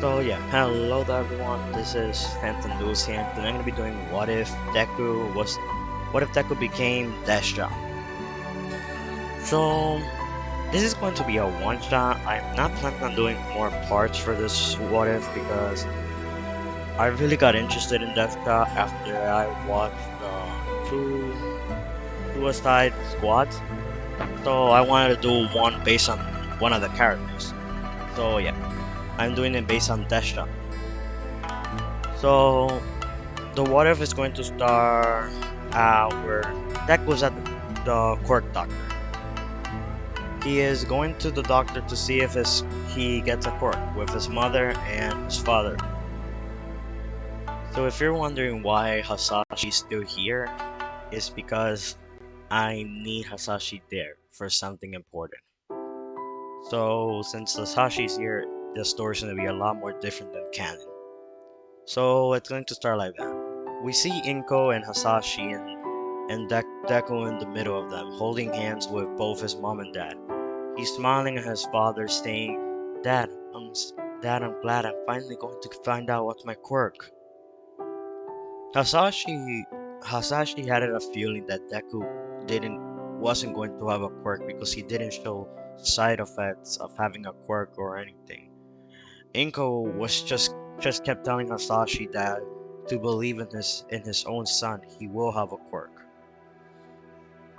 So yeah, hello to everyone. This is Phantom News here. Today I'm gonna be doing what if Deku became deadshot. So this is going to be a one shot. I'm not planning on doing more parts for this what if because I really got interested in deadshot after I watched two Suicide Squads. So I wanted to do one based on one of the characters. So yeah, I'm doing it based on deadshot. So the what if is going to start where Deck was at the quirk doctor. He is going to the doctor to see if he gets a quirk with his mother and his father. So if you're wondering why Hasashi's still here, it's because I need Hasashi there for something important. So since Hasashi's here, the story's gonna be a lot more different than canon. So it's going to start like that. We see Inko and Hasashi and Deku in the middle of them, holding hands with both his mom and dad. He's smiling at his father, saying, Dad, Dad, I'm glad I'm finally going to find out what's my quirk." Hasashi Hasashi had a feeling that Deku didn't wasn't going to have a quirk because he didn't show side effects of having a quirk or anything. Inko was just kept telling Hasashi that to believe in his own son, he will have a quirk.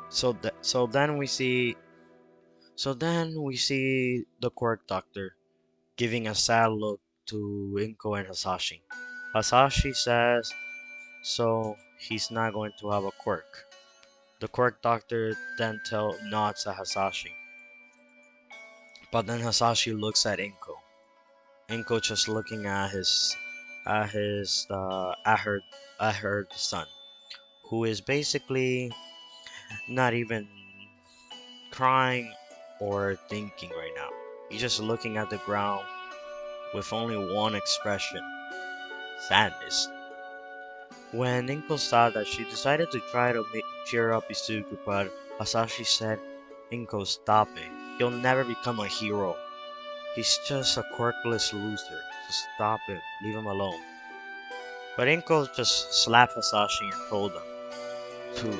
So then we see the quirk doctor giving a sad look to Inko and Hasashi. Hasashi says so he's not going to have a quirk. The quirk doctor then nods at Hasashi. But then Hasashi looks at Inko. Inko just looking at her son, who is basically not even crying or thinking right now. He's just looking at the ground with only one expression: sadness. When Inko saw that, she decided to try to cheer up Izuku, but Hasashi said, Inko, stop it. He'll never become a hero. He's just a quirkless loser. Just stop it. Leave him alone. But Inko just slapped Hasashi and told him to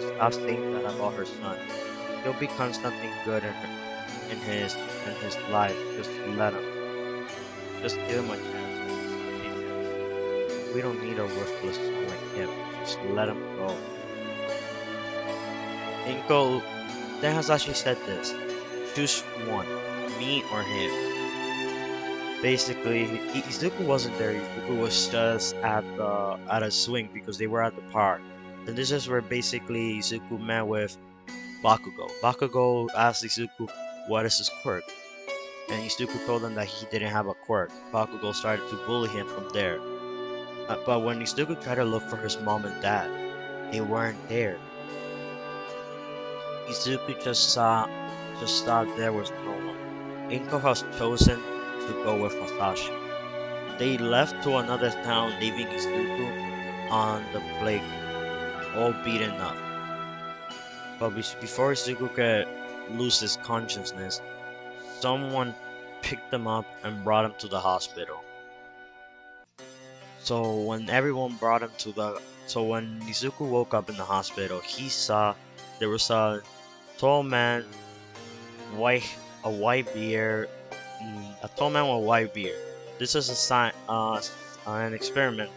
stop saying that about her son. He'll become something good in his life. Just let him. Just give him a chance. We don't need a worthless son like him. Just let him go. Inko then Hasashi said this. Choose one. Me or him. Basically, Izuku wasn't there. Izuku was just at a swing because they were at the park. And this is where basically Izuku met with Bakugo. Bakugo asked Izuku what is his quirk, and Izuku told him that he didn't have a quirk. Bakugo started to bully him from there. But when Izuku tried to look for his mom and dad, they weren't there. Izuku just thought there was no one. Inko has chosen to go with Masashi. They left to another town, leaving Izuku on the playground, all beaten up. But before Izuku could lose his consciousness, someone picked him up and brought him to the hospital. So when Izuku woke up in the hospital, he saw there was a tall man, a white beard, a tall man with a white beard. This is an experiment,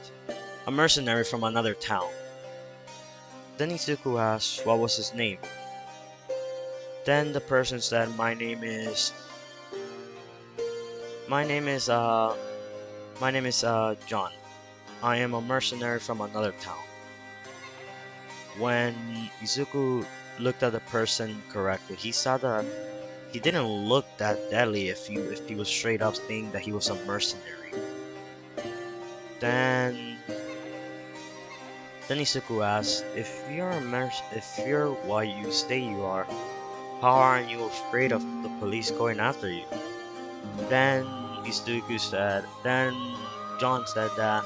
a mercenary from another town. Then Izuku asked what was his name. Then the person said, my name is John. I am a mercenary from another town. When Izuku looked at the person correctly, he saw that he didn't look that deadly if he was straight up saying that he was a mercenary. Then Izuku asked, if you're what you say you are, how aren't you afraid of the police going after you? Then John said that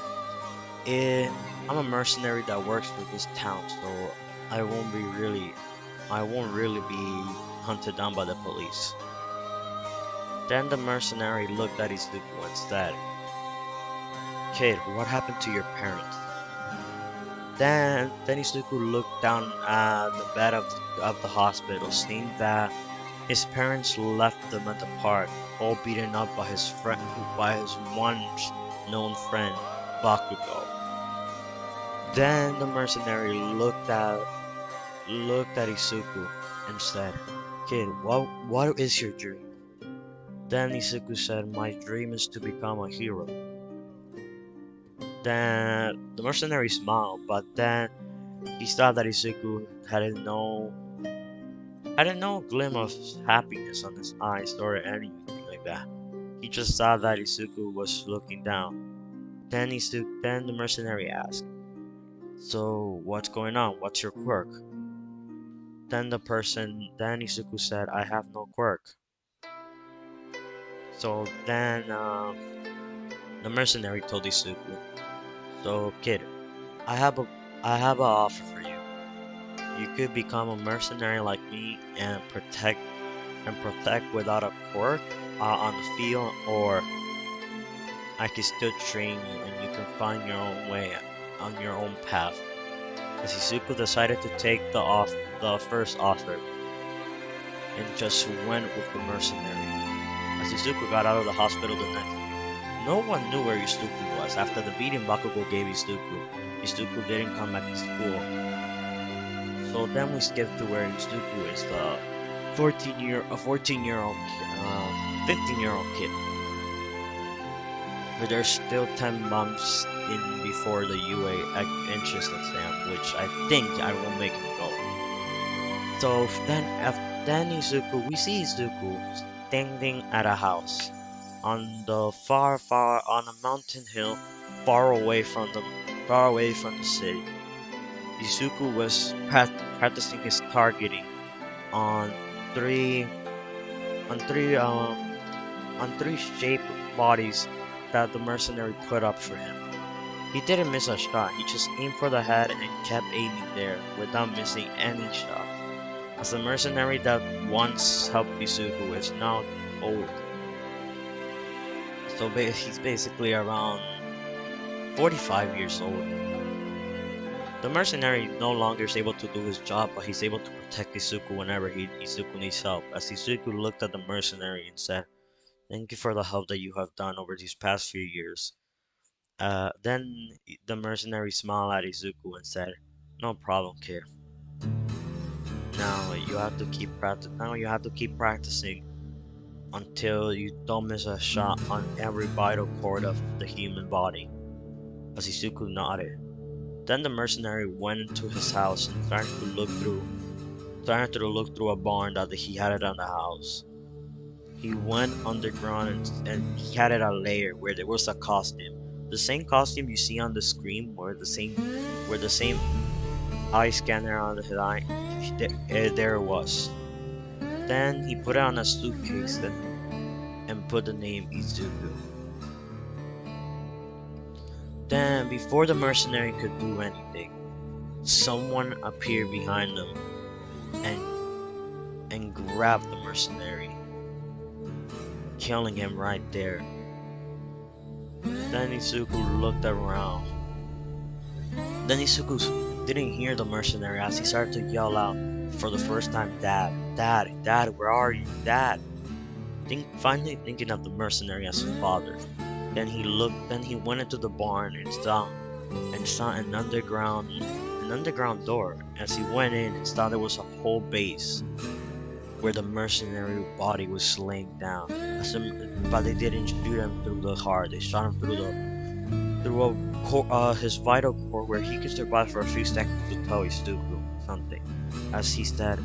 I'm a mercenary that works for this town, so I won't really be hunted down by the police. Then the mercenary looked at Izuku and said, "Kid, what happened to your parents?" Then Izuku looked down at the bed of the hospital, seeing that his parents left them at the park, all beaten up by his once known friend, Bakugo. Then the mercenary looked at Izuku and said, "Kid, what is your dream?" Then Izuku said, "My dream is to become a hero." Then the mercenary smiled, but then he saw that Izuku had no gleam of happiness on his eyes or anything like that. He just saw that Izuku was looking down. Then the mercenary asked, "So what's going on? What's your quirk?" Then Izuku said, "I have no quirk." So then the mercenary told Izuku, "So kid, I have a I have an offer for you. You could become a mercenary like me and protect without a quirk on the field, or I can still train you and you can find your own way on your own path." As Izuku decided to take the first offer and just went with the mercenary. As Izuku got out of the hospital the next day, no one knew where Izuku was. After the beating Bakugo gave Izuku didn't come back to school. So then we skip to where Izuku is the 14-year-old, 15-year-old kid. But there's still 10 months in before the UA entrance exam, which I think I will make him go. So we see Izuku standing at a house on the far on a mountain hill, far away from the city. Izuku was practicing his targeting on three on three shaped bodies that the mercenary put up for him. He didn't miss a shot. He just aimed for the head and kept aiming there without missing any shot. As the mercenary that once helped Izuku is now old, so he's basically around 45 years old. The mercenary no longer is able to do his job, but he's able to protect Izuku whenever Izuku needs help. As Izuku looked at the mercenary and said, "Thank you for the help that you have done over these past few years." Then the mercenary smiled at Izuku and said, "No problem, kid. Now you have to keep practicing until you don't miss a shot on every vital cord of the human body." As Izuku nodded, then the mercenary went into his house and started to look through a barn that he had it on the house. He went underground and he had it a layer where there was a costume. The same costume you see on the screen where the same eye scanner on his eye, there it was. Then he put it on a suitcase and put the name Izuku. Then, before the mercenary could do anything, someone appeared behind them and grabbed the mercenary, killing him right there. Then Izuku looked around. Then Izuku didn't hear the mercenary as he started to yell out for the first time, "Dad, Dad, Dad, where are you, Dad?" Finally thinking of the mercenary as his father. Then he went into the barn and saw an underground door. As he went in and saw there was a whole base where the mercenary body was laying down. But they didn't shoot him through the heart. They shot him through his vital cord where he could survive for a few seconds to tell Izuku something. As he said,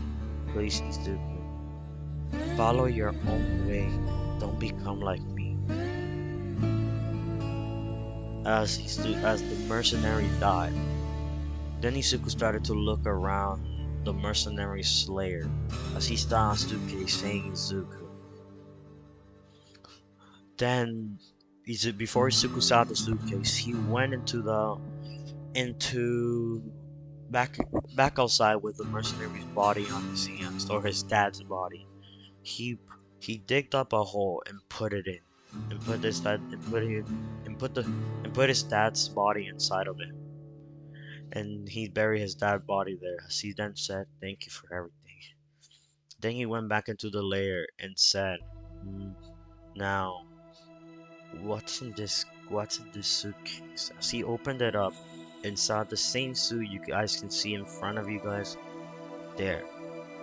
"Please, Izuku, follow your own way. Don't become like me." As the mercenary died, then Izuku started to look around the mercenary's slayer as he saw a suitcase saying Izuku. Then, before Izuku saw the suitcase, he went into back outside with the mercenary's body on his hands, or his dad's body. He He digged up a hole and put it in, and put his dad and put his dad's body inside of it, and he buried his dad's body there. As he then said, "Thank you for everything." Then he went back into the lair and said, "Hmm, now, What's in this suitcase?" As he opened it up and saw the same suit you guys can see in front of you guys there,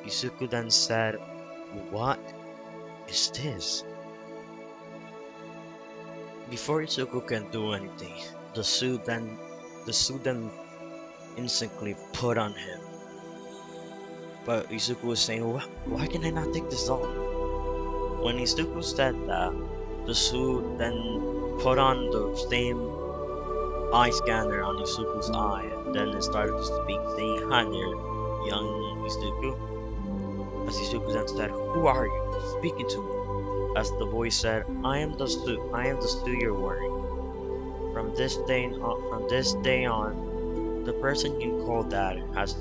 Izuku then said, "What is this?" Before Izuku can do anything, the suit then instantly put on him. But Izuku was saying, "Why can I not take this off?" When Izuku said that, the suit then put on the same eye scanner on Izuku's eye, and then it started to speak, saying, "Hi there, young Izuku." As Izuku then said, "Who are you? Speaking to me." As the voice said, I am the suit you're wearing. From this day on, the person you call Dad has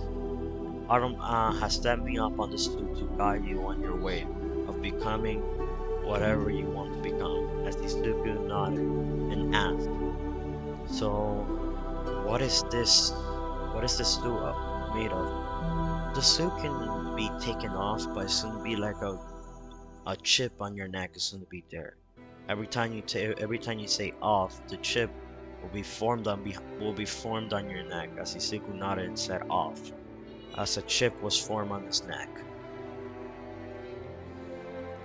set me up on the suit to guide you on your way of becoming whatever you want to become." As Izuku nodded and asked, "So, what is this? What is this suit made of?" The suit can be taken off, but it's gonna be like a chip on your neck is gonna be there. Every time you say off, the chip will be formed on your neck. As Izuku nodded and said off, as a chip was formed on his neck.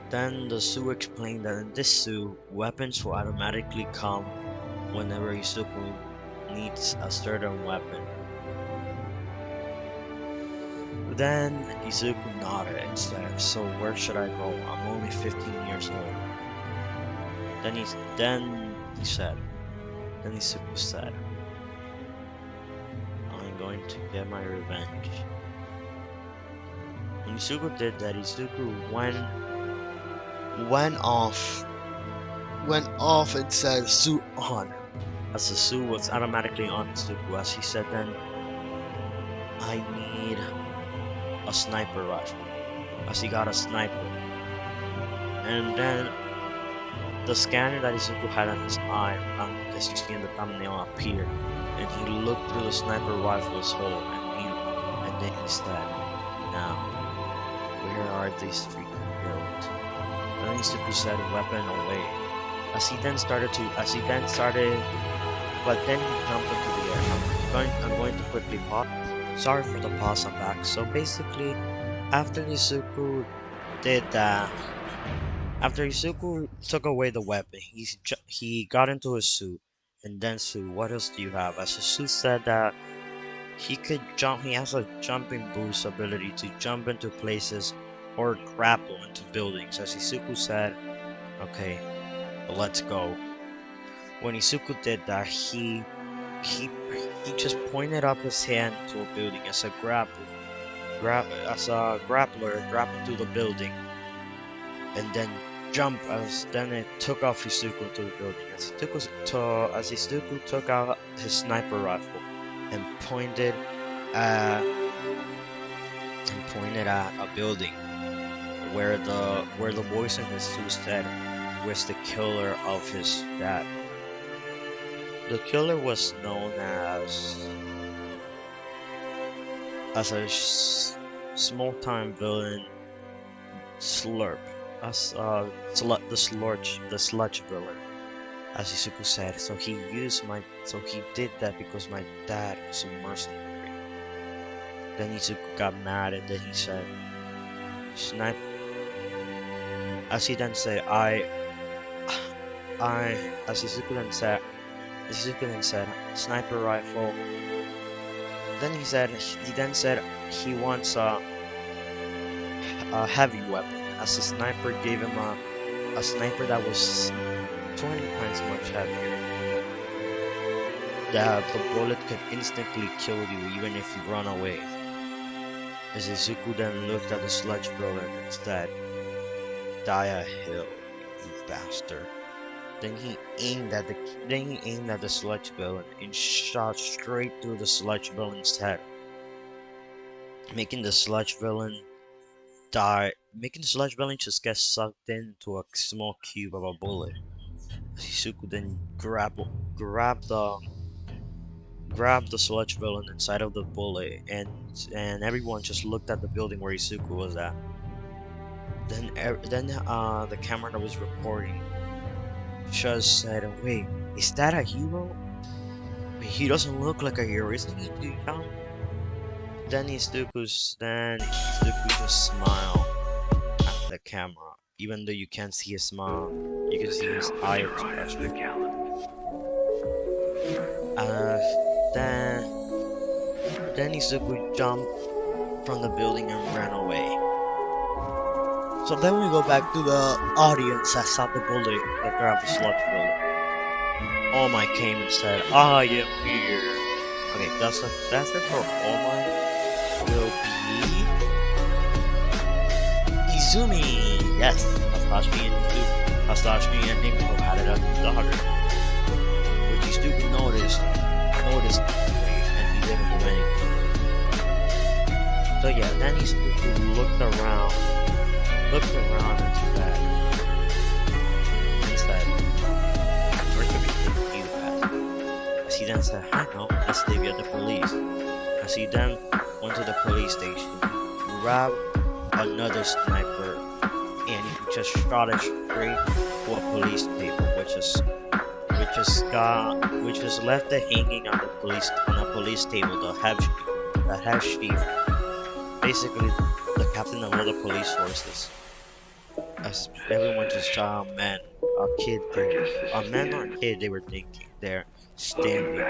Then the suit explained that in this suit, weapons will automatically come whenever Izuku needs a certain weapon. Then Izuku nodded and said, "So where should I go? I'm only 15 years old." Then Izuku said, "I'm going to get my revenge." When Izuku did that, Izuku went off and said, "Suit on," as the suit was automatically on Izuku. As he said, then, "I need a sniper rifle," as he got a sniper. And then the scanner that Izuku had on his eye, as you see in the thumbnail, appeared, and he looked through the sniper rifle's hole, and then he said, "Now, where are these freaking girls?" And then Izuku said, "Weapon away." But then he jumped into the air. I'm going to quickly pause. Sorry for the pause, I'm back. So basically, after Izuku did that, after Izuku took away the weapon, he got into his suit. And then Sue, what else do you have? As Sue said that he could jump, he has a jumping boost ability to jump into places or grapple into buildings. As Izuku said, "Okay, let's go." When Izuku did that, he just pointed up his hand to a building as a grappler, drop into the building, and then jump. Then it took off Izuku to the building. As Izuku took out his sniper rifle and pointed at a building where the voice in his suit said was the killer of his dad. The killer was known as a small-time villain, Slurp, the sludge villain, as Izuku said. So he did that because my dad was a mercenary. Then Izuku got mad and then he said, "Snipe." As he then said, as Izuku then said, "Sniper rifle." Then he said he wants a heavy weapon, as the sniper gave him a sniper that was 20 times much heavier. That the bullet could instantly kill you even if you run away. As Izuku then looked at the sludge villain and said, "Die a hill, you bastard." Then he aimed at the sludge villain and shot straight through the sludge villain's head, making the sludge villain die making the sludge villain just get sucked into a small cube of a bullet. Shizuku then grabbed the grabbed the sludge villain inside of the bullet, and everyone just looked at the building where Izuku was at. Then the camera that was recording just said, "Wait, is that a hero? Wait, he doesn't look like a hero, isn't he too young?" Then Izuku just smiled at the camera, even though you can't see his smile, you can see his eye expression. Then Izuku jumped from the building and ran away. So then we go back to the audience that saw the bullet that grabbed the sludge bullet. All Might came and said, "I am here." Okay, that's it for All Might will be Izumi. Yes, Hasashi and Nimiko had it at the daughter, which Izuku noticed and he didn't do anything. So yeah, then Izuku looked around and said, "Where could we take you at?" As he then said, "I know, let's leave you at the police." As he then went to the police station, he grabbed another sniper and he just shot it straight to a police table, which just left it hanging on a police table. The head chief, basically the captain of all the police forces. As everyone just saw a man or a kid, they were thinking. They're standing.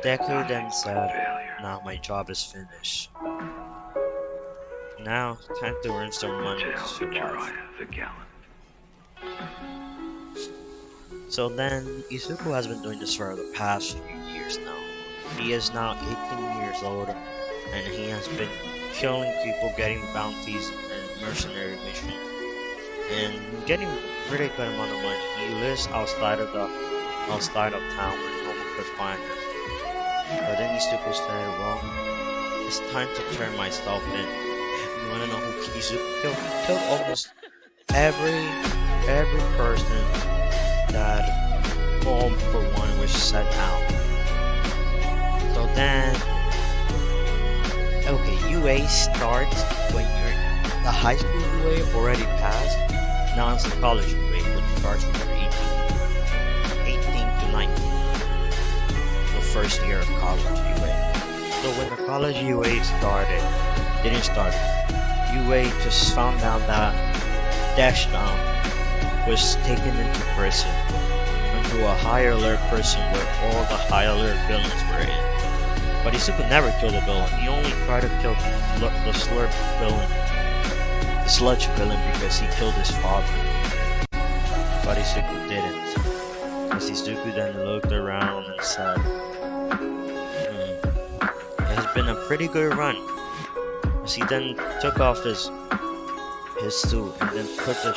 Deku then said, "Now my job is finished. Now, time to earn some money to survive." So then, Izuku has been doing this for the past few years now. He is now 18 years old, and he has been killing people, getting bounties and mercenary missions, and getting pretty good amount of money. He lives outside of town where no one could find him. But then Izuku said, "Well, it's time to turn myself in." You wanna know who Izuku killed? He killed almost every person that All for One was set out. So then, okay, UA starts when the high school UA already passed. Now it's the college UA, which starts when you're 18 to 19. The first year of college UA. So when the college UA didn't start. UA just found out that deadshot was taken into prison, into a high alert prison where all the high alert villains were in. But Izuku never killed a villain. He only tried to kill the sludge villain because he killed his father. But Izuku didn't. As Izuku then looked around and said, "It has been a pretty good run." As he then took off his suit and then put the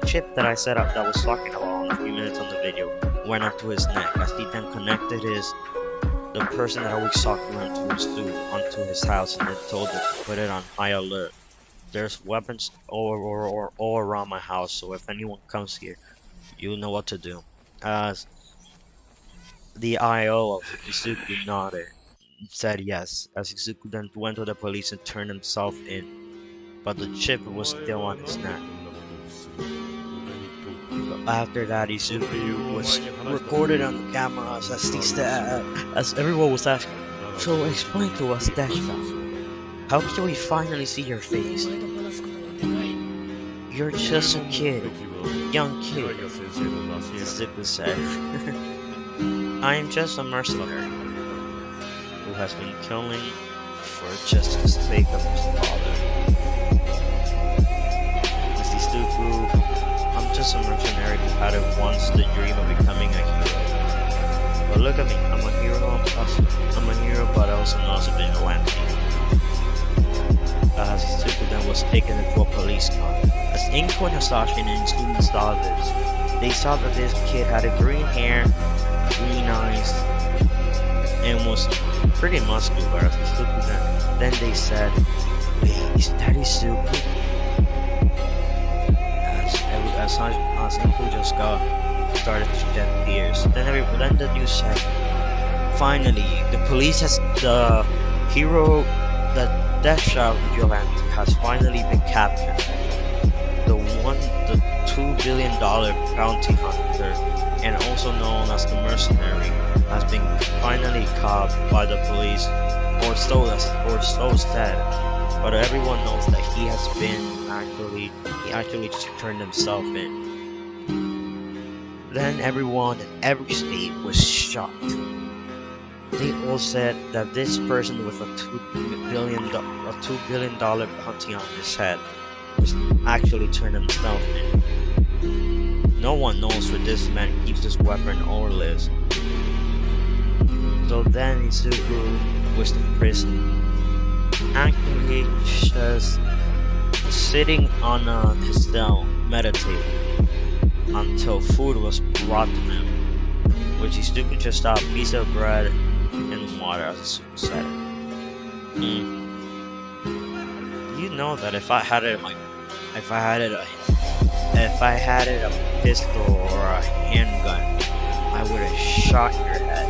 chip that I set up that was talking about a few minutes on the video went up to his neck. As he then connected the person that always talked to him to his suit onto his house and then told him to put it on high alert. There's weapons all around my house, so if anyone comes here, you know what to do. As the IO of Izuku nodded, said yes, as Izuku then went to the police and turned himself in, but the chip was still on his neck. But after that, Izuku was recorded on the cameras as everyone was asking, "So explain to us, deadshot. How can we finally see your face? You're just a kid, young kid," Izuku said. "I am just a mercenary who has been killing for just the sake of his father." Izuku, "I'm just a mercenary who had once the dream of becoming a hero. But look at me, I'm a hero, but also not a vigilante." As Izuku then was taken into a police car. As Inko and Hasashi and Izumi saw this, they saw that this kid had a green hair, green eyes, and was pretty muscular. Then they said, "Wait, is that Izuku?" As Izuku just started to shed tears. Then the news said, finally, the police has the hero, the deadshot vigilante, has finally been captured. The $2 billion bounty hunter, and also known as the mercenary, has been finally caught by the police, or so said. But everyone knows that he actually just turned himself in. Then everyone in every state was shocked. They all said that this person with a $2 billion bounty on his head was actually turned himself in. No one knows where this man keeps his weapon or lives. So then Izuku was in prison, actually just sitting on his cell, meditating, until food was brought to him, which Izuku just got a piece of bread and water, as Izuku said. You know that if I had a pistol or a handgun, I would have shot your head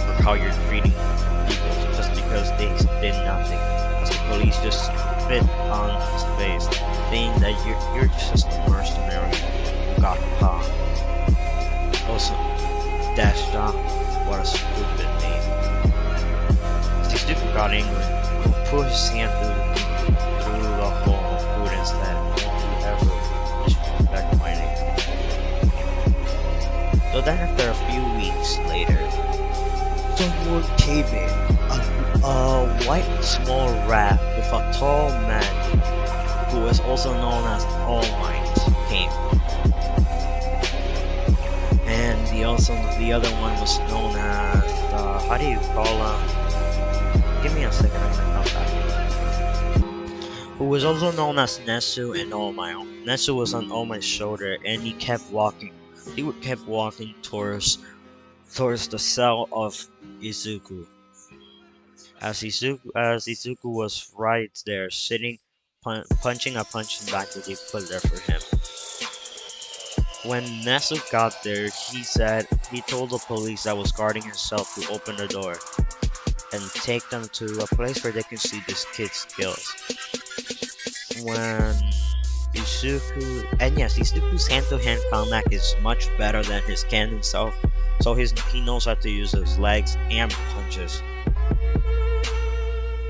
for how you're treating people just because they did nothing. Because the police just spit on his face, saying that you're just a mercenary who got caught. Also, deadshot, what a stupid name. The stupid got angry, who put his hand through the hole of food and said, "Don't you ever disrespect my name." So then after a few weeks later, someone came in, a white small rat with a tall man who was also known as All Might came. And the other one was known as how do you call him? Give me a second, I'm gonna come back. Who was also known as Nesu and All Might. Nesu was on All Might's shoulder, and he kept walking. He kept walking towards the cell of Izuku. As Izuku was right there, sitting, punching a punching bag that they put there for him. When Nesu got there, he told the police that was guarding his cell to open the door and take them to a place where they can see this kid's skills. When Izuku's hand-to-hand combat is much better than his cannon self, so he knows how to use his legs and punches.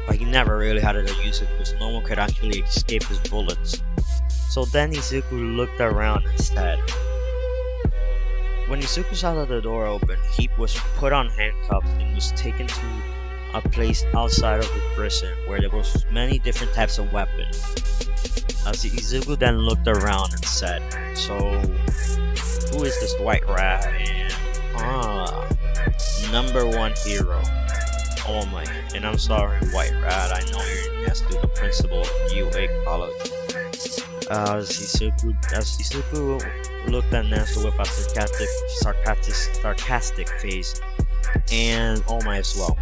But he never really had to use it because no one could actually escape his bullets. So then Izuku looked around and said, when Izuku saw that the door opened, he was put on handcuffs and was taken to a place outside of the prison where there was many different types of weapons. As Izuku then looked around and said, "So, who is this white rat?" And number one hero. Oh my, and I'm sorry, white rat, I know you're next to the principal of UA College. As Izuku looked at Nesu with a sarcastic face, and All Might as well.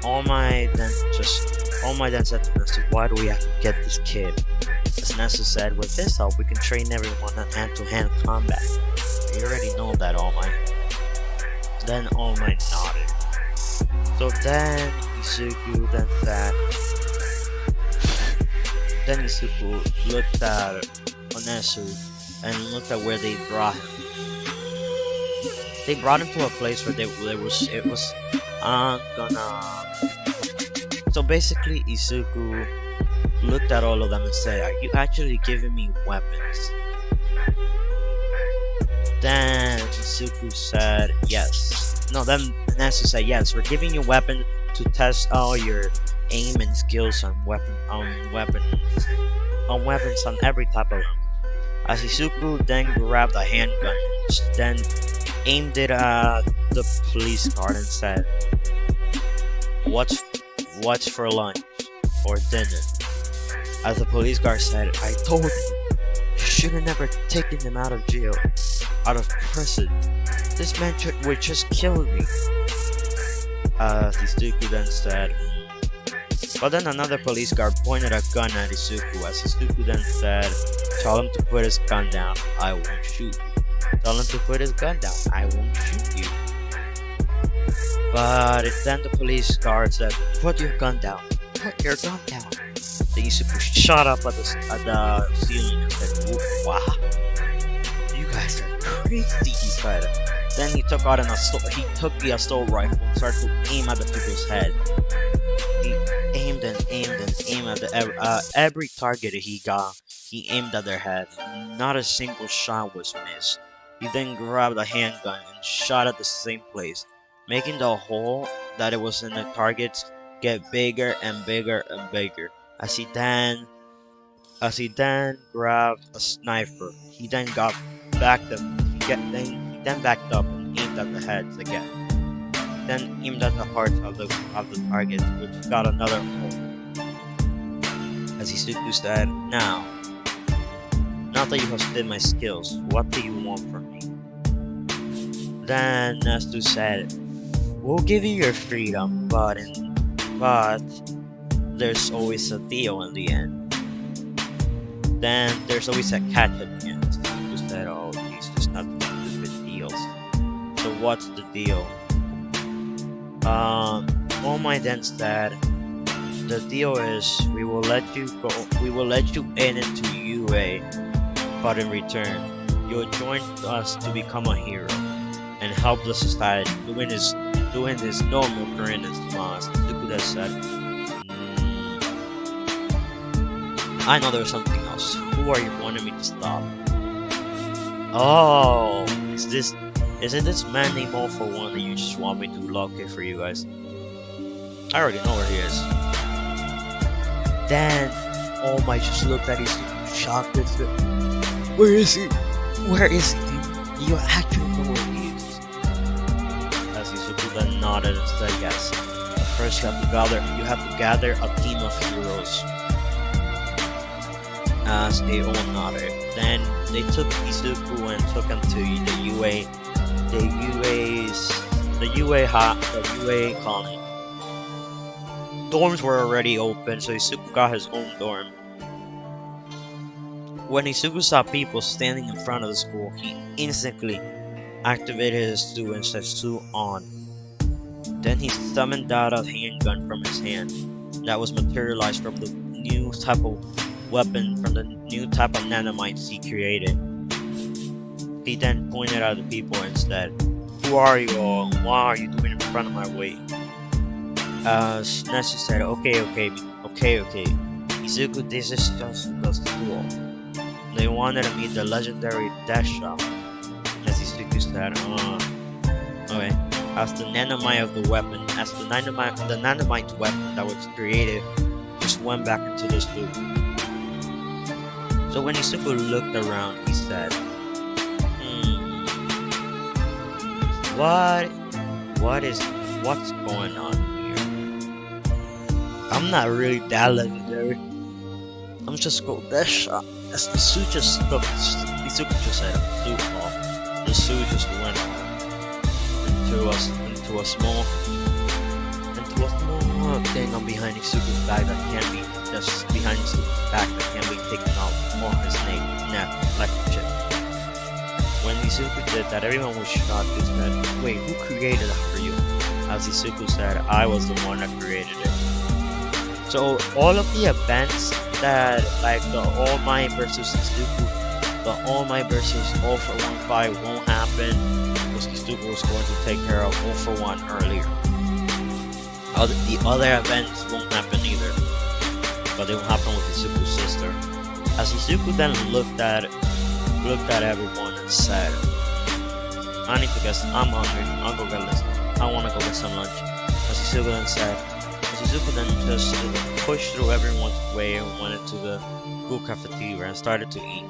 All Might then said to Nesu, "Why do we have to get this kid?" As Nesu said, "With this help, we can train everyone on hand-to-hand combat." You already know that, All Might. Then All Might nodded. So then Izuku looked at Onesu and looked at where they brought him. They brought him to a place where So basically Izuku looked at all of them and said, "Are you actually giving me weapons?" Then Izuku said yes. No, then Nesu said, "Yes, we're giving you weapons to test all your aim and skills on weapons on every type of them." As Izuku then grabbed a handgun and then aimed it at the police guard and said, What's for lunch or dinner?" As the police guard said, "I told you, you should have never taken him out of prison." This man would just kill me. Izuku then said. But then another police guard pointed a gun at Izuku as Izuku then said, "Tell him to put his gun down, I won't shoot you. Tell him to put his gun down, I won't shoot you." But then the police guard said, "Put your gun down, put your gun down." Then Izuku shot up at the ceiling and said, "Wow, you guys are crazy," he said. Then he took out he took the assault rifle and started to aim at the people's head. He aimed and aimed and aimed at every target he got. He aimed at their head. Not a single shot was missed. He then grabbed a handgun and shot at the same place, making the hole that it was in the targets get bigger and bigger and bigger. As he then grabbed a sniper, he then backed up. He then backed up and aimed at the heads again. Then aimed at the hearts of the targets, which got another hole. As Izuku said, now that you have studied my skills, what do you want from me?" Then Nestu said, "We'll give you your freedom, but there's always a deal in the end." Then there's always a catch at the end. Izuku said, "Oh, he's just not stupid deals. So what's the deal?" All My then said, "The deal is we will let you in into UA, but in return, you'll join us to become a hero and help the society doing his normal career as Mas." Izuku said, "I know there's something else. Who are you wanting me to stop?" Oh, is it this man named All For One that you just want me to locate for you guys? I already know where he is. Then All Might just looked at his shocked and said, "Where is he? Where is he? Do you actually know where he is?" As Izuku then nodded and said, "Yes. But first you have to gather a team of heroes." As they all nodded. Then they took Izuku and took him to the UA colony. Dorms were already open, so Izuku got his own dorm. When Izuku saw people standing in front of the school, he instantly activated his students as suit on. Then he summoned out a handgun from his hand that was materialized from the new type of weapon from the new type of nanomites he created. He then pointed at the people and said, "Who are you all? What are you doing in front of my way?" Nestu said, Okay. Izuku, this is just the school. They wanted to meet the legendary deadshot." As Izuku said, okay. As the nanomite weapon that was created just went back into the suit. So when Izuku looked around, he said, what's going on here? I'm not really that legendary. I'm just called deadshot." As the suit just took, Izuku just had a suit off. The suit just went into a small thing on behind Izuku's back that can't be taken off on his neck like a chip. When Izuku did that, everyone was shocked. They said, "Wait, who created that for you?" As Izuku said, "I was the one that created it." So all of the events that, like the All Might versus Izuku, the All Might versus All For One fight won't happen because Izuku was going to take care of All For One earlier. The other events won't happen either, but they will happen with Izuku's sister. As Izuku then looked at everyone and said, "I need to get. I'm hungry. I'll go get lunch. I want to go get some lunch." As Izuku then just pushed through everyone's way and went into the school cafeteria and started to eat.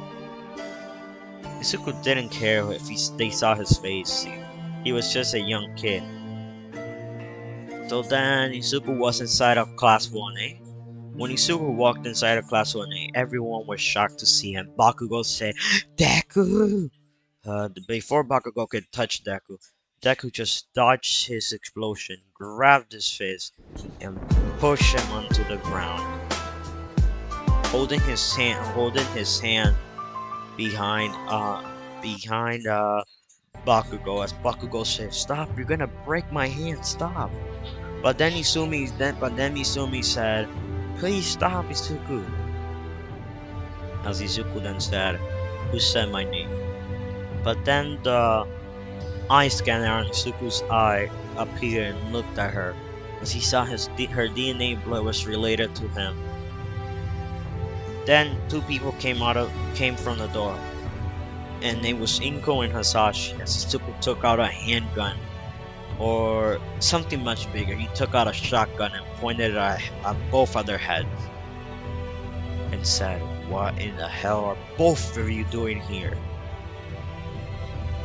Izuku didn't care if they saw his face. He was just a young kid. So then Izuku was inside of Class 1A. When Izuku walked inside of Class 1A, everyone was shocked to see him. Bakugo said, "Deku!" Before Bakugo could touch Deku, Deku just dodged his explosion, grabbed his fist, and pushed him onto the ground, holding his hand behind Bakugo as Bakugo said, "Stop! You're gonna break my hand! Stop!" But then Izumi said, "Please stop, Izuku." As Izuku then said, "Who said my name?" But then the eye scanner on Izuku's eye appeared and looked at her, as he saw her DNA blood was related to him. Then two people came from the door, and it was Inko and Hasashi. As Izuku took out a handgun, or something much bigger. He took out a shotgun and pointed it at both of their heads, and said, "What in the hell are both of you doing here?"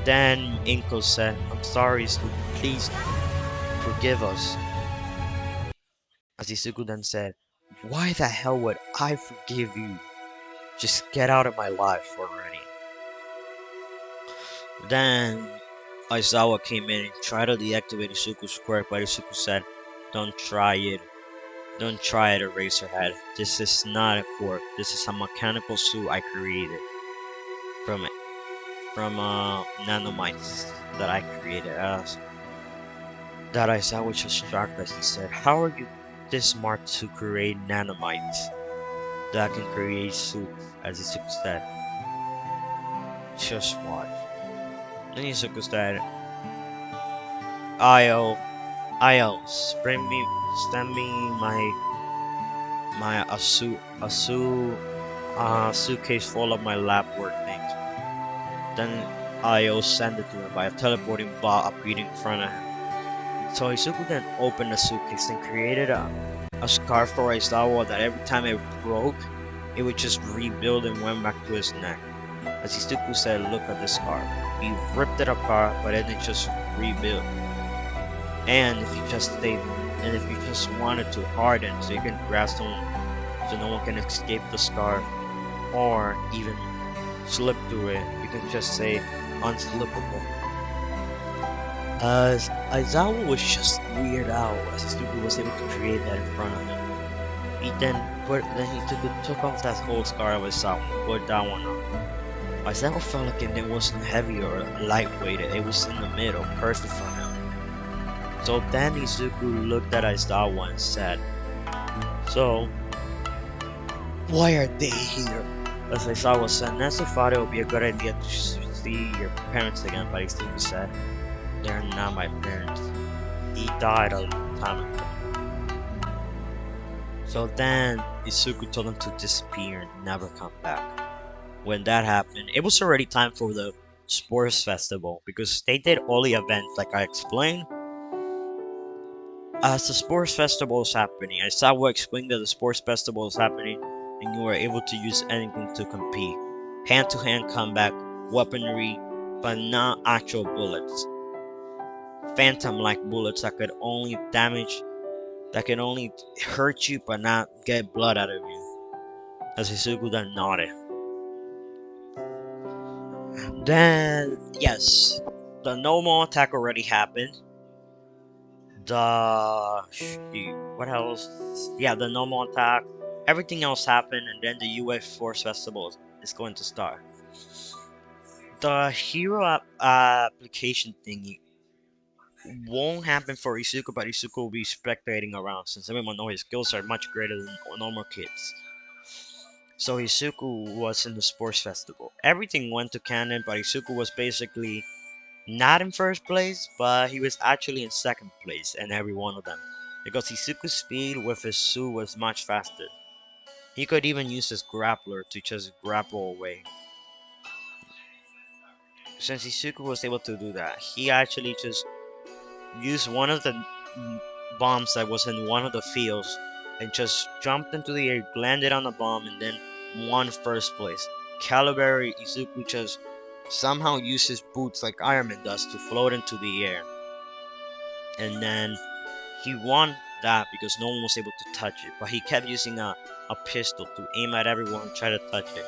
Then Inko said, "I'm sorry, Izuku. Please forgive us." As Izuku then said, "Why the hell would I forgive you? Just get out of my life already." Then Aizawa came in and tried to deactivate Izuku's quirk, but Izuku said, "Don't try it. Don't try to raise her head. This is not a quirk. This is a mechanical suit I created from nanomites that I created." That Aizawa just shocked as he said, "How are you this smart to create nanomites that can create suits?" As Izuku said, "Just watch." Then Izuku said, "Io, send me my suitcase full of my lab work things." Then Io sent it to him by a teleporting bot appearing in front of him. So Izuku then opened the suitcase and created a scarf for Aizawa that every time it broke, it would just rebuild and went back to his neck. As Izuku said, "Look at this scarf." He ripped it apart, but then it just rebuilt. And if you just wanted to harden so you can grab someone so no one can escape the scarf or even slip through it, you can just say unslippable. As Aizawa was just weird out as Izuku was able to create that in front of him. He took off that whole scarf of Aizawa and put that one on. Aizawa felt like it wasn't heavy or lightweight, it was in the middle, perfect for him. So then Izuku looked at Aizawa and said, "So, why are they here?" As Aizawa said, "Natsu thought it would be a good idea to see your parents again," but Izuku said, "They're not my parents. He died a long time ago." So then Izuku told him to disappear and never come back. When that happened, it was already time for the sports festival because they did all the events like I explained. As the sports festival was happening, Aizawa explained that the sports festival was happening and you were able to use anything to compete. Hand-to-hand combat, weaponry, but not actual bullets. Phantom-like bullets that could only hurt you but not get blood out of you. As Izuku then nodded. Then, yes, the normal attack already happened. What else? Yeah, the normal attack. Everything else happened, and then the UF Force Festival is going to start. The hero application thingy won't happen for Izuku, but Izuku will be spectating around since everyone knows his skills are much greater than normal kids. So Izuku was in the sports festival. Everything went to canon, but Izuku was basically not in first place, but he was actually in second place in every one of them. Because Izuku's speed with his suit was much faster. He could even use his grappler to just grapple away. Since Izuku was able to do that, he actually just used one of the bombs that was in one of the fields and just jumped into the air, landed on the bomb, and then won first place. Caliber Izuku just somehow used his boots like Iron Man does to float into the air. And then he won that because no one was able to touch it, but he kept using a pistol to aim at everyone and try to touch it.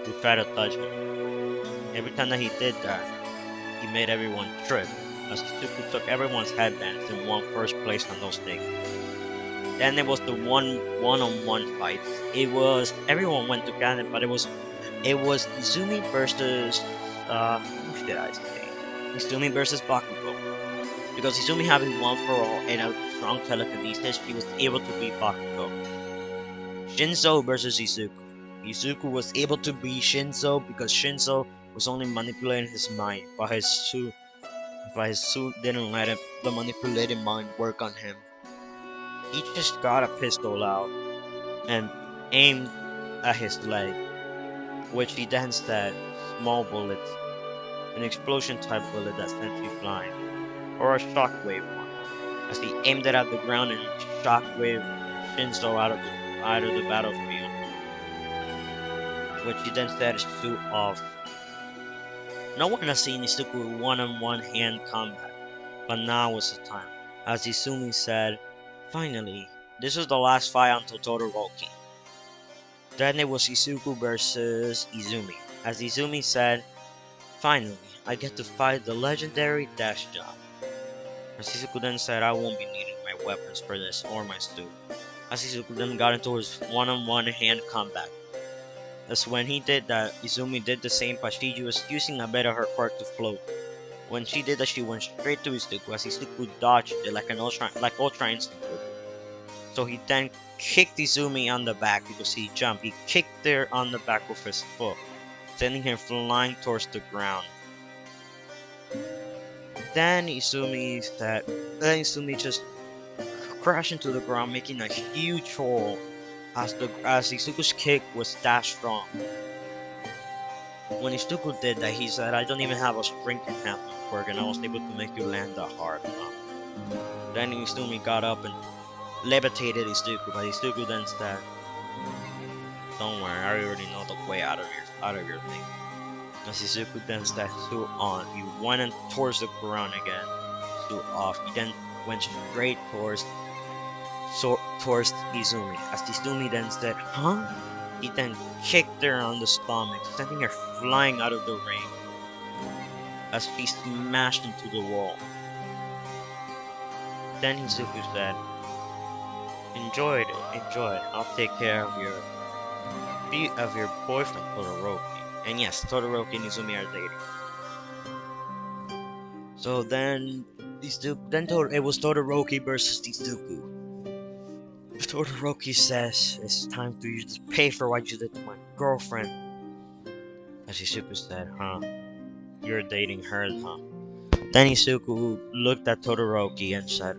To try to touch him. Every time that he did that, he made everyone trip, as Izuku took everyone's headbands and won first place on those days. Then there was the one-on-one fights. It was everyone went to Canada, but it was Izumi versus who should I say? Izumi versus Bakugo. Because Izumi having one for all and a strong telekinesis, he was able to beat Bakugo. Shinzo versus Izuku. Izuku was able to beat Shinzo because Shinzo was only manipulating his mind, but his suit didn't let the manipulating mind work on him. He just got a pistol out and aimed at his leg, which he then said small bullets, an explosion type bullet that sent you flying, or a shockwave one, as he aimed it at the ground and shockwave Shinzo out of the battlefield, which he then set his suit off. No one has seen Izuku one-on-one hand combat, but now was the time. As Izumi said, finally, this was the last fight until Todoroki. Then it was Izuku versus Izumi. As Izumi said, finally, I get to fight the legendary deadshot. As Izuku then said, I won't be needing my weapons for this or my suit. As Izuku then got into his one-on-one hand combat. As when he did that, Izumi did the same, but she was using a bit of her quirk to float. When she did that, she went straight to Izuku, as Izuku dodged it like Ultra Instinct would. So he then kicked Izumi on the back because he jumped. He kicked her on the back with his foot, sending him flying towards the ground. Then Izumi just crashed into the ground, making a huge hole, as Izuku's kick was that strong. When Izuku did that, he said, I don't even have a strength enhancement quirk, and I was able to make you land that hard. Then Izumi got up and levitated Izuku, but Izuku then said, don't worry, I already know the way out of your thing. As Izuku then set suit on, he went towards the ground again, suit off. He then went straight towards Izumi. As Izumi then said, huh? He then kicked her on the stomach, sending her flying out of the ring, as she smashed into the wall. Then Izuku said, enjoy it. I'll take care of your boyfriend Todoroki. And yes, Todoroki and Izumi are dating. So then it was Todoroki versus Izuku. Todoroki says, it's time for you to pay for what you did to my girlfriend. As Izuku said, huh? You're dating her, huh? Then Izuku looked at Todoroki and said,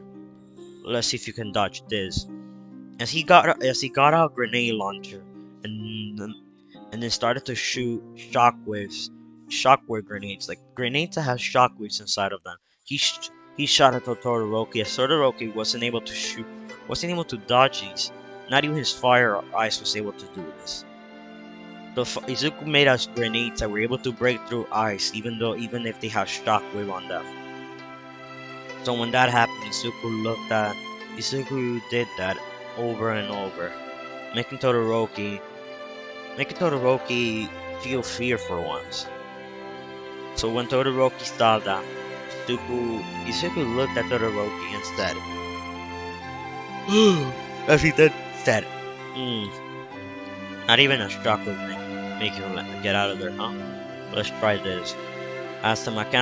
let's see if you can dodge this. As he got out a grenade launcher and then started to shoot shockwave grenades, like grenades that have shockwaves inside of them. He shot at Todoroki, as Todoroki wasn't able to dodge these. Not even his fire eyes was able to do this. Izuku made us grenades that were able to break through ice, even if they have shockwave on them. So when that happened, Izuku did that over and over, making Todoroki feel fear for once. So when Todoroki saw that, Izuku looked at Todoroki and said, as he then said, not even a shock would make you get out of there, huh? Let's try this. As a nanomite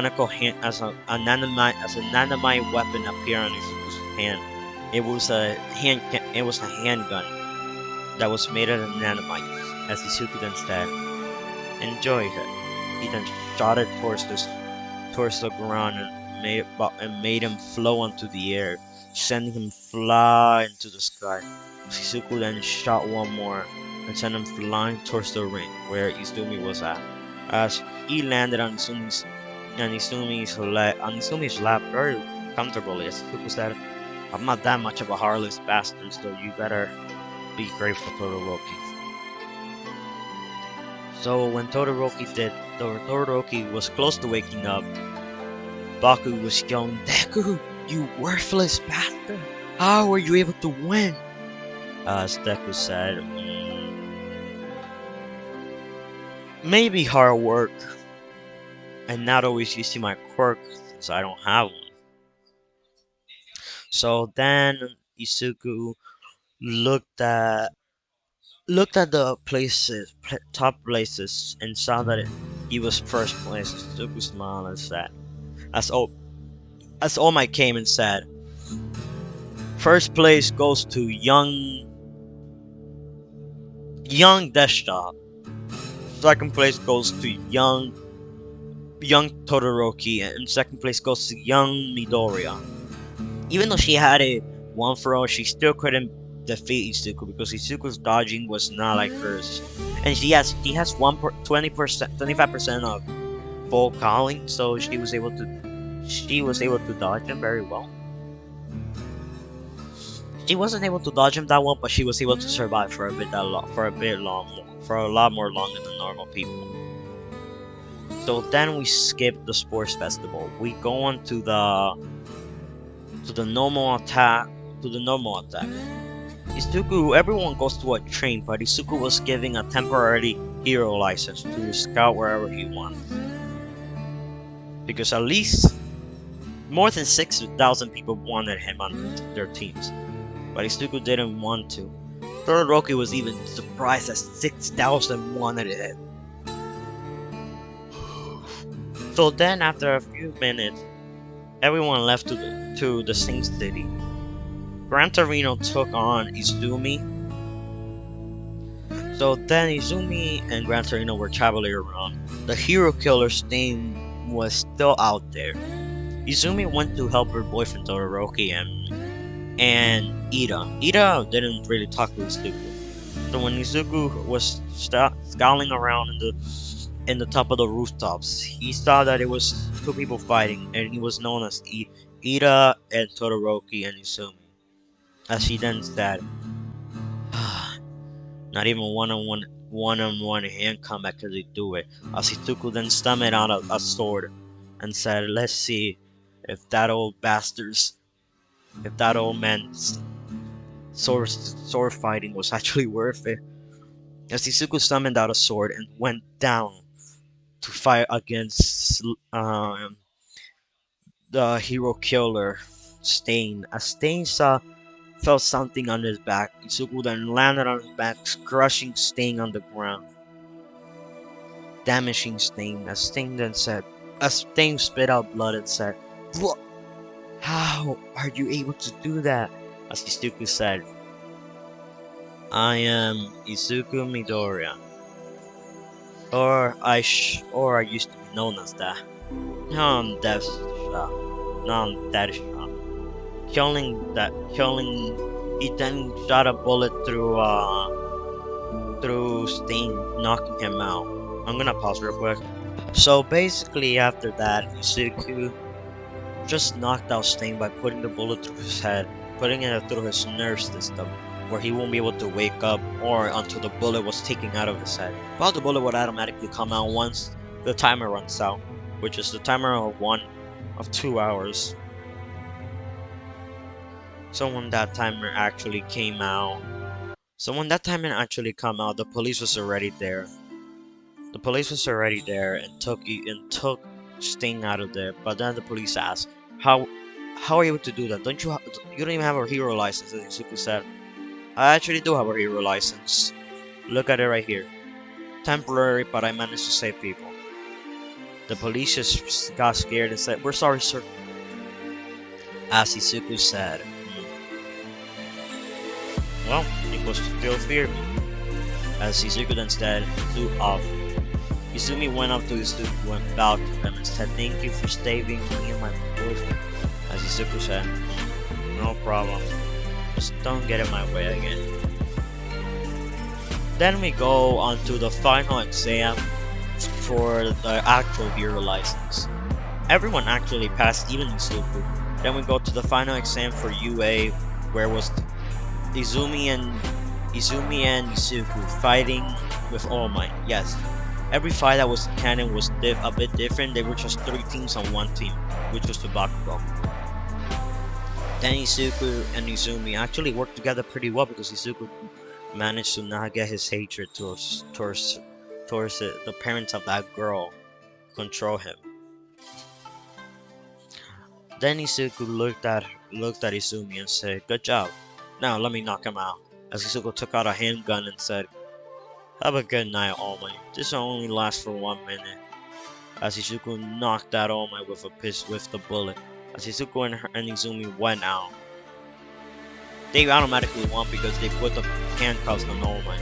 weapon appeared on Izuku's hand, it was a handgun that was made out of nanomite. As Izuku then said, enjoy it. He then shot it towards the ground and made him flow onto the air, sending him fly into the sky. Izuku then shot one more and sent him flying towards the ring where Izumi was at. As he landed on Izumi's lap very comfortably, as Izuku said, I'm not that much of a heartless bastard, so you better be grateful to Todoroki. So when Todoroki was close to waking up, Baku was yelling, Deku, you worthless bastard! How were you able to win? As Deku said, maybe hard work. and not always using my quirk since I don't have one. So then Izuku looked at looked at the top places, and saw that he was first place. Izuku smiled and said, as all as All Might came and said, first place goes to young deadshot. Second place goes to young Todoroki, and second place goes to young Midoriya. Even though she had a one for all, she still couldn't defeat Izuku because Izuku's dodging was not like hers. And she has 25% of full calling, so she was able to dodge him very well. She wasn't able to dodge him that well, but she was able to survive for a lot more longer than normal people. So then we skip the sports festival. We go on to the normal attack. To the normal attack. Izuku, everyone goes to a train, but Izuku was giving a temporary hero license to scout wherever he wants. Because at least more than 6,000 people wanted him on their teams, but Izuku didn't want to. Todoroki was even surprised that 6,000 wanted him. So then, after a few minutes, everyone left to the same city. Gran Torino took on Izumi. So then Izumi and Gran Torino were traveling around. The hero killer Stain was still out there. Izumi went to help her boyfriend Todoroki and Ida. Ida didn't really talk to Izuku. So when Izuku was scowling around in the top of the rooftops, he saw that it was two people fighting, and he was known as Ida and Todoroki and Izumi. As he then said, not even one-on-one hand combat could they do it. As Izuku then summoned out a sword and said, let's see if that old man's sword fighting was actually worth it. As Izuku summoned out a sword and went down to fight against the hero killer Stain. As Stain felt something on his back, Izuku then landed on his back, crushing Stain on the ground, damaging Stain. As Stain spit out blood and said, "What? How are you able to do that?" As Izuku said, "I am Izuku Midoriya, or I used to be known as that. Now I'm deadshot. He then shot a bullet through Stain, knocking him out." I'm gonna pause real quick. So basically, after that, Izuku just knocked out Stain by putting the bullet through his head, putting it through his nerve system, where he won't be able to wake up or until the bullet was taken out of his head. Well, the bullet would automatically come out once the timer runs out, which is the timer of 2 hours. So when that timer actually came out, the police was already there. The police was already there and took Sting out of there. But then the police asked, "How are you able to do that? You don't even have a hero license?" As Izuku said, "I actually do have a hero license. Look at it right here. Temporary, but I managed to save people." The police just got scared and said, "We're sorry, sir." As Izuku said, "Well, it was still fear me." As Izuku then said, Izumi went up to Izuku and bowed to him and said, "Thank you for saving me and my boyfriend." As Izuku said, "No problem. Just don't get in my way again." Then we go on to the final exam for the actual hero license. Everyone actually passed, even Izuku. Then we go to the final exam for UA, where was Izumi and Izuku fighting with All Might. Yes, every fight that was canon was a bit different. They were just 3 teams on one team, which was the Bakugo. Then Izuku and Izumi actually worked together pretty well because Izuku managed to not get his hatred towards the parents of that girl control him. Then Izuku looked at Izumi and said, "Good job. Now let me knock him out." As Izuku took out a handgun and said, "Have a good night, All Might. This will only last for 1 minute." As Izuku knocked out All Might with the bullet. As Izuku and Izumi went out, they automatically won because they put the handcuffs on All Might.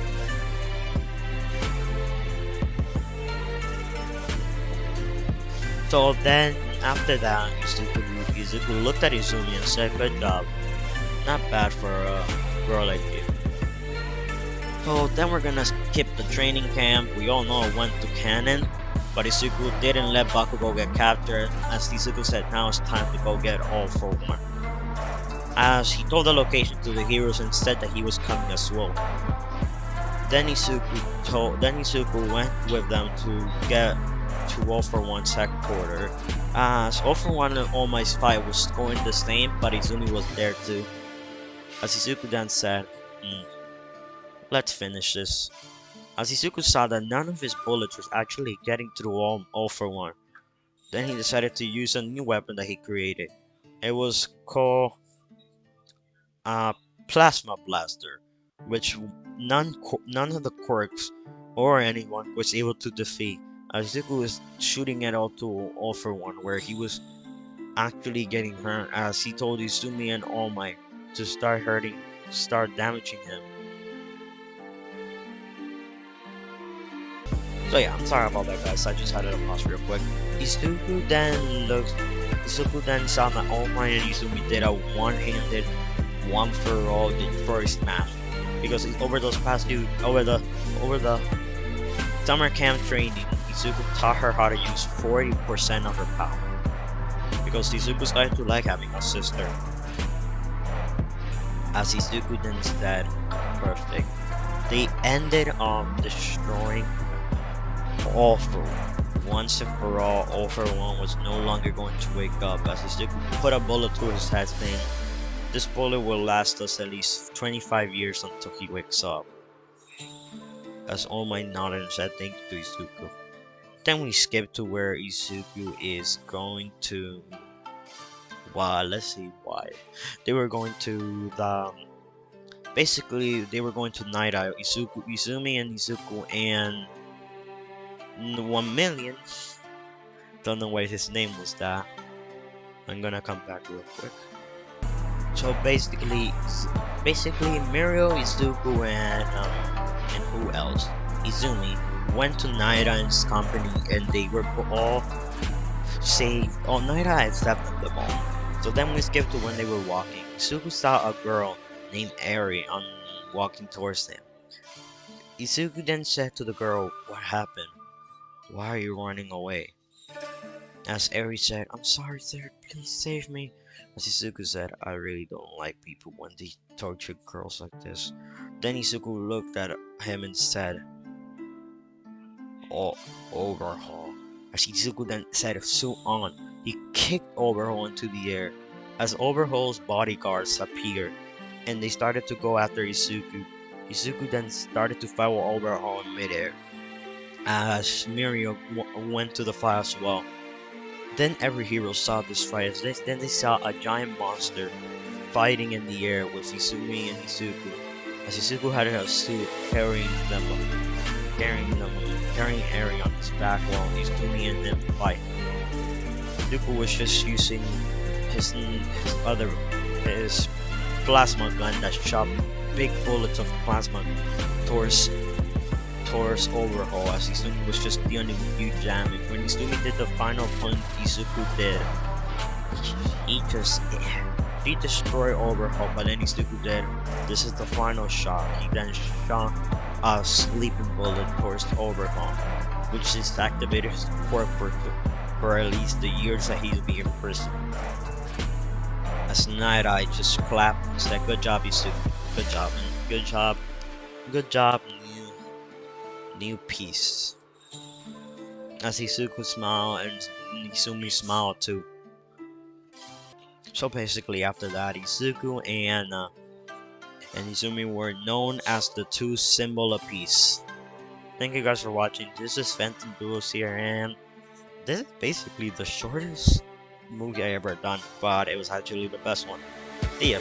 So then, after that, Izuku looked at Izumi and said, "Good job. Not bad for a girl like you." So then we're gonna skip the training camp. We all know it went to canon, but Izuku didn't let Bakugo get captured, as Izuku said now it's time to go get All for One. As he told the location to the heroes and said that he was coming as well. Then Izuku went with them to get to All for One's headquarters. As All for One and All Might's fight was going the same, but Izumi was there too. As Izuku then said, "Let's finish this." As Izuku saw that none of his bullets was actually getting through All for One, then he decided to use a new weapon that he created. It was called a Plasma Blaster, which none of the quirks or anyone was able to defeat. As Izuku was shooting it all to All for One, where he was actually getting hurt, as he told Izumi and All Might to start damaging him. So yeah, I'm sorry about that, guys. I just had to pause real quick. Izuku then saw that All Might and Izumi did a one-handed, one-for-all first match, because over the summer camp training, Izuku taught her how to use 40% of her power, because Izuku started to like having a sister. As Izuku then said, "Perfect." They ended up destroying All for One. Once and for All for One was no longer going to wake up, as Izuku put a bullet through his head, saying, "This bullet will last us at least 25 years until he wakes up." As All Might nodded and said thank you to Izuku. Then we skip to where Izuku is going to... Well, let's see why. They were going to the... Basically, they were going to Night Eye. Izumi and Izuku and 1 million. Don't know why his name was that. I'm gonna come back real quick. So basically Mirio, Izuku, and who else? Izumi went to Night Eye's company, and they were all saved. Oh, Night Eye accepted them all. So then we skip to when they were walking. Izuku saw a girl named Eri walking towards them. Izuku then said to the girl, "What happened? Why are you running away?" As Eri said, "I'm sorry, sir. Please save me." As Izuku said, "I really don't like people when they torture girls like this." Then Izuku looked at him and said, "Oh, Overhaul." As Izuku then said, "Suit on." He kicked Overhaul into the air. As Overhaul's bodyguards appeared, and they started to go after Izuku. Izuku then started to fight with Overhaul in midair, as Mirio went to the fight as well. Then every hero saw this fight, then they saw a giant monster fighting in the air with Izumi and Izuku, as Izuku had a suit carrying Eri on his back while Izumi and them fight. Izuku was just using his plasma gun that shot big bullets of plasma towards Overhaul, as Izumi was just dealing huge damage. When Izumi did the final punch Izuku did, he destroyed Overhaul, but then Izuku did, "This is the final shot." He then shot a sleeping bullet towards Overhaul, which is activated his quirk for at least the years that he'll be in prison. As Night Eye just clapped and said, "Good job, Izuku. Good job, man. Good job, new piece." As Izuku smiled and Izumi smiled too. So basically, after that, Izuku and Izumi were known as the two symbol of peace. Thank you guys for watching. This is Phantom Duos here, and this is basically the shortest movie I ever done, but it was actually the best one. See ya.